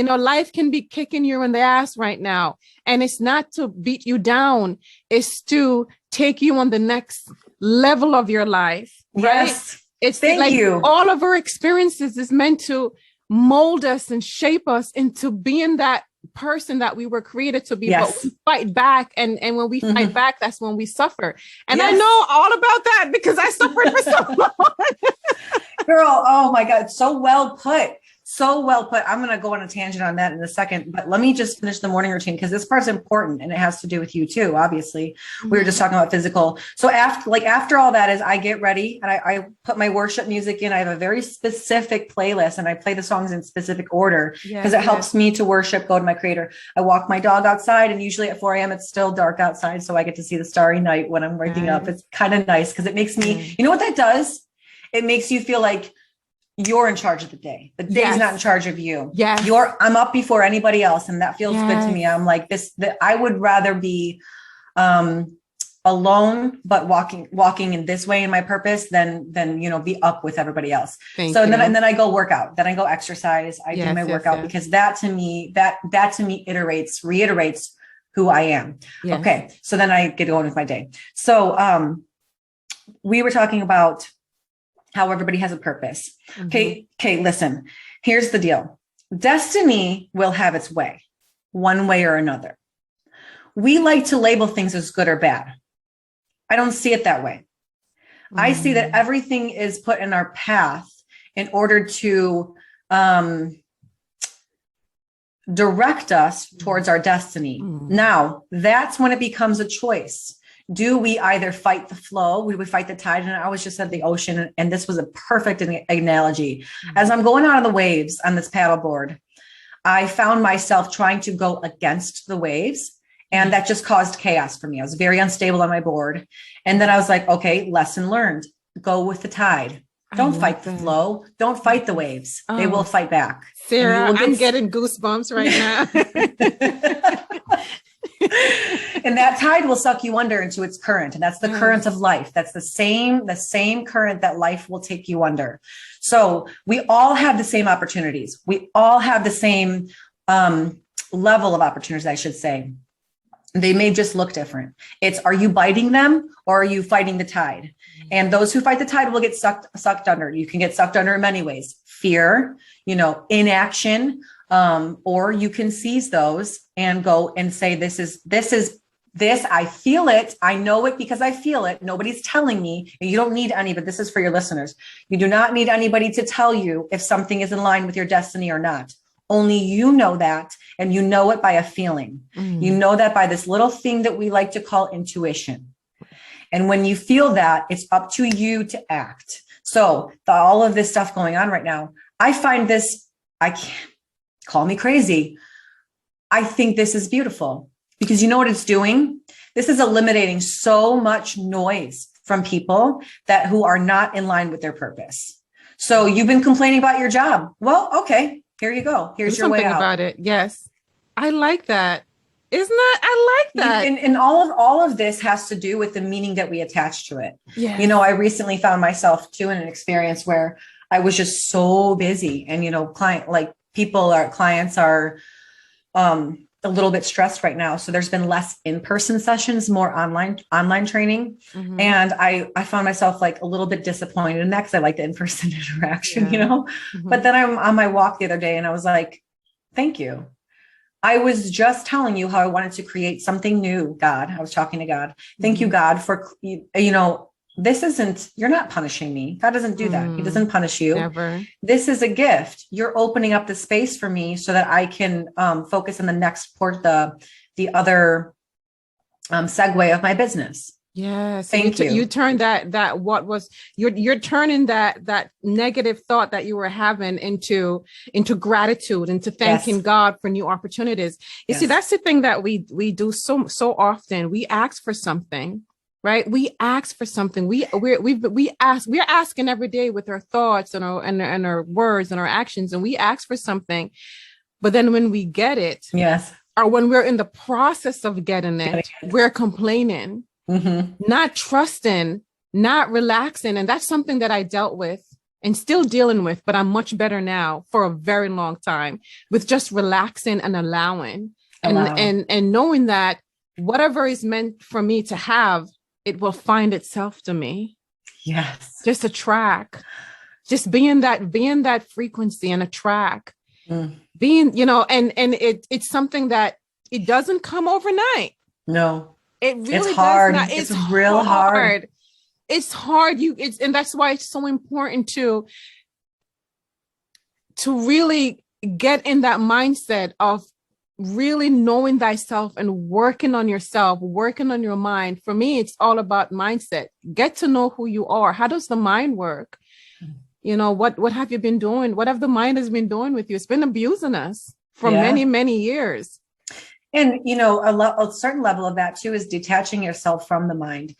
life can be kicking you in the ass right now. And it's not to beat you down. It's to take you on the next level of your life. Right? Yes. It's Thank like you. all of our experiences is meant to mold us and shape us into being that person that we were created to be. Yes. But we fight back, and when we fight back, that's when we suffer. And Yes. I know all about that because I suffered for so long. Girl, oh my God, so well put. So well put. I'm going to go on a tangent on that in a second, but let me just finish the morning routine because this part's important and it has to do with you too. Obviously, we were just talking about physical. So after all that is I get ready and I put my worship music in. I have a very specific playlist and I play the songs in specific order because it helps me to worship, go to my creator. I walk my dog outside and usually at 4 a.m. it's still dark outside. So I get to see the starry night when I'm waking up. It's kind of nice because it makes me, you know what that does? It makes you feel like you're in charge of the day. The day's not in charge of you. Yes. I'm up before anybody else. And that feels good to me. I'm like I would rather be alone, but walking in this way in my purpose than be up with everybody else. And then I go work out, then I go exercise. I do my workout because that to me reiterates who I am. Yes. Okay. So then I get going with my day. So we were talking about how everybody has a purpose. Okay, listen, here's the deal. Destiny will have its way, one way or another. We like to label things as good or bad. I don't see it that way. I see that everything is put in our path in order to direct us towards our destiny. Now, that's when it becomes a choice. Do we either fight the flow? We would fight the tide. And I always just said the ocean. And this was a perfect analogy. As I'm going out on the waves on this paddleboard, I found myself trying to go against the waves. And that just caused chaos for me. I was very unstable on my board. And then I was like, okay, lesson learned. Go with the tide. Don't fight the flow. Don't fight the waves. They will fight back. Sarah, I'm getting goosebumps right now. And that tide will suck you under into its current. And that's the current of life. That's the same current that life will take you under. So we all have the same opportunities. We all have the same level of opportunities, I should say. They may just look different. It's, are you biting them or are you fighting the tide? And those who fight the tide will get sucked under. You can get sucked under in many ways. Fear, inaction, or you can seize those and go and say, this, I feel it. I know it because I feel it. Nobody's telling me. You don't need but this is for your listeners. You do not need anybody to tell you if something is in line with your destiny or not. Only you know that, and you know it by a feeling. You know that by this little thing that we like to call intuition. And when you feel that, it's up to you to act. So all of this stuff going on right now, I find this, I can't call me crazy. I think this is beautiful because you know what it's doing? This is eliminating so much noise from people who are not in line with their purpose. So you've been complaining about your job. Well, okay, here you go. Here's your way out. About it. Yes. I like that. Isn't that? I like that. And all of this has to do with the meaning that we attach to it. Yeah. I recently found myself too in an experience where I was just so busy and, clients are a little bit stressed right now. So there's been less in-person sessions, more online training. Mm-hmm. And I found myself like a little bit disappointed in that because I like the in-person interaction, Mm-hmm. But then I'm on my walk the other day and I was like, thank you. I was just telling you how I wanted to create something new, God. I was talking to God. Thank you, God, for, you're not punishing me. God doesn't do that. He doesn't punish you. Never. This is a gift. You're opening up the space for me so that I can focus on the next the other segue of my business. Yes. Thank you. You turned you're turning that negative thought that you were having into gratitude, into thanking God for new opportunities. You see, that's the thing that we do so often. We ask for something, right? We ask for something. We're asking every day with our thoughts and our words and our actions, and we ask for something. But then when we get it, or when we're in the process of getting it, we're complaining. Mm-hmm. Not trusting, not relaxing. And that's something that I dealt with and still dealing with, but I'm much better now for a very long time with just relaxing and allowing. And knowing that whatever is meant for me to have, it will find itself to me. Yes. Just a track, just being that frequency and a track, being, and it's something that it doesn't come overnight. No, it really it's hard. Does not. It's real hard. It's hard. And that's why it's so important to really get in that mindset of really knowing thyself and working on yourself, working on your mind. For me, it's all about mindset. Get to know who you are. How does the mind work? What have you been doing? What have the mind has been doing with you? It's been abusing us for many, many years. And, a certain level of that too is detaching yourself from the mind.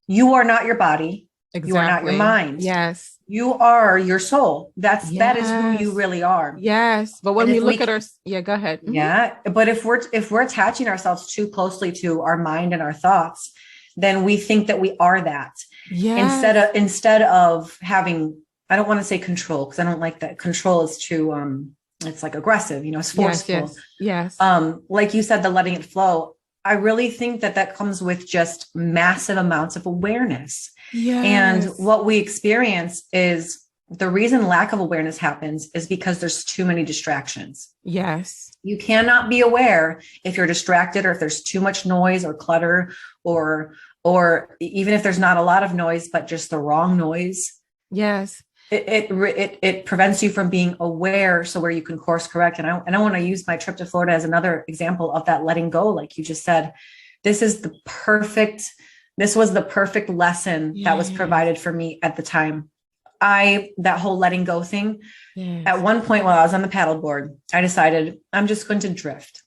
You are not your body. Exactly. You are not your mind. Yes. You are your soul. That is who you really are. Yes. But when we look at go ahead. Mm-hmm. Yeah. But if we're attaching ourselves too closely to our mind and our thoughts, then we think that we are that. Yes. Instead of having, I don't want to say control, because I don't like that. Control is too, it's like aggressive, it's forceful. Yes. Like you said, the letting it flow. I really think that comes with just massive amounts of awareness. Yes. And what we experience is the reason lack of awareness happens is because there's too many distractions. Yes. You cannot be aware if you're distracted or if there's too much noise or clutter or even if there's not a lot of noise, but just the wrong noise. Yes. It prevents you from being aware, so where you can course correct. And I want to use my trip to Florida as another example of that letting go. Like you just said, this was the perfect lesson that was provided for me at the time. That whole letting go thing. Yes. At one point while I was on the paddleboard, I decided I'm just going to drift.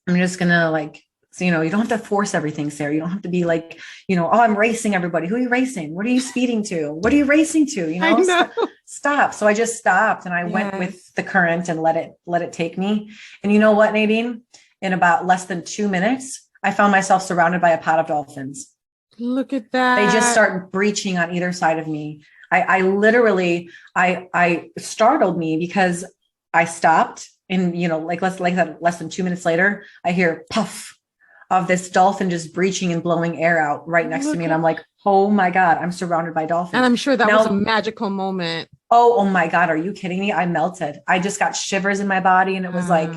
I'm just going to you don't have to force everything, Sarah. You don't have to be like, I'm racing everybody. Who are you racing? What are you speeding to? What are you racing to? I know. Stop. So I just stopped and I went with the current and let it take me. And you know what, Nadine? In about less than 2 minutes, I found myself surrounded by a pod of dolphins. Look at that. They just start breaching on either side of me. I literally startled me because I stopped and, less than 2 minutes later, I hear puff of this dolphin just breaching and blowing air out right next to me. And I'm like, oh my God, I'm surrounded by dolphins. And I'm sure that was a magical moment. Oh my God. Are you kidding me? I melted. I just got shivers in my body. And it was like,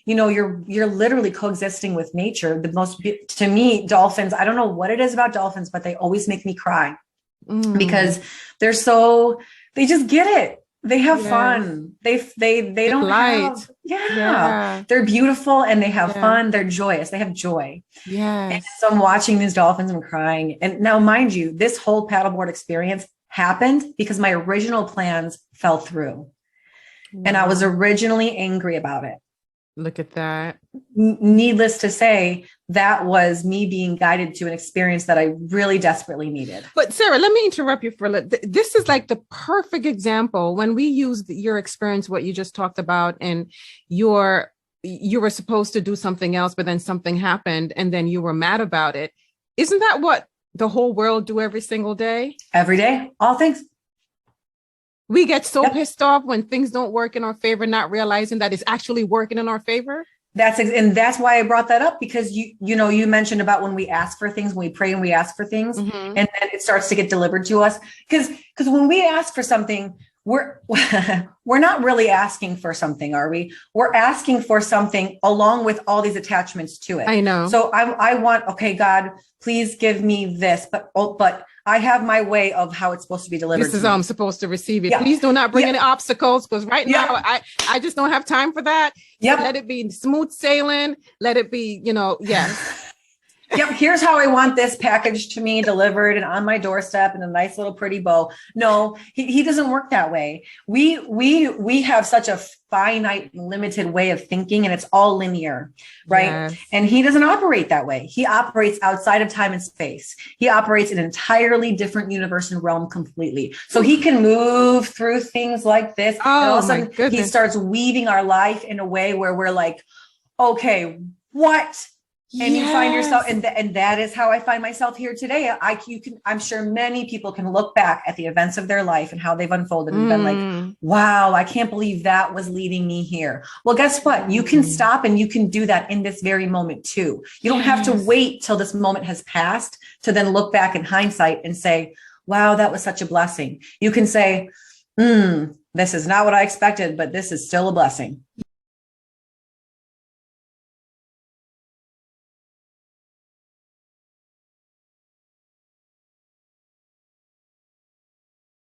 you're literally coexisting with nature. To me, dolphins, I don't know what it is about dolphins, but they always make me cry because they just get it. They have fun. They don't have, they're beautiful and they have fun. They're joyous. They have joy. Yeah. So I'm watching these dolphins and crying. And now, mind you, this whole paddleboard experience happened because my original plans fell through. Wow. And I was originally angry about it. Look at that. Needless to say, that was me being guided to an experience that I really desperately needed. But Sarah, let me interrupt you for a little. This is like the perfect example when we use your experience, what you just talked about, and you were supposed to do something else, but then something happened and then you were mad about it. Isn't that what the whole world do every single day? Every day, all things. We get so pissed off when things don't work in our favor, not realizing that it's actually working in our favor. That's why I brought that up, because you mentioned about when we ask for things, when we pray and we ask for things, and then it starts to get delivered to us. Because when we ask for something, we're not really asking for something, are we? We're asking for something along with all these attachments to it. I know. So I want, okay, God, please give me this, but I have my way of how it's supposed to be delivered. This is how I'm supposed to receive it. Yeah. Please do not bring any obstacles, because now I just don't have time for that. Yep. So let it be smooth sailing. Let it be, yes. Yep. Here's how I want this package to me delivered and on my doorstep in a nice little pretty bow. No, he doesn't work that way. We have such a finite, limited way of thinking, and it's all linear, right? Yes. And he doesn't operate that way. He operates outside of time and space. He operates in an entirely different universe and realm completely. So he can move through things like this. Oh, and all of a sudden he starts weaving our life in a way where we're like, okay, what And you find yourself, and that is how I find myself here today. I'm sure many people can look back at the events of their life and how they've unfolded and been like, wow, I can't believe that was leading me here. Well, guess what? You can stop and you can do that in this very moment too. You don't have to wait till this moment has passed to then look back in hindsight and say, wow, that was such a blessing. You can say, this is not what I expected, but this is still a blessing.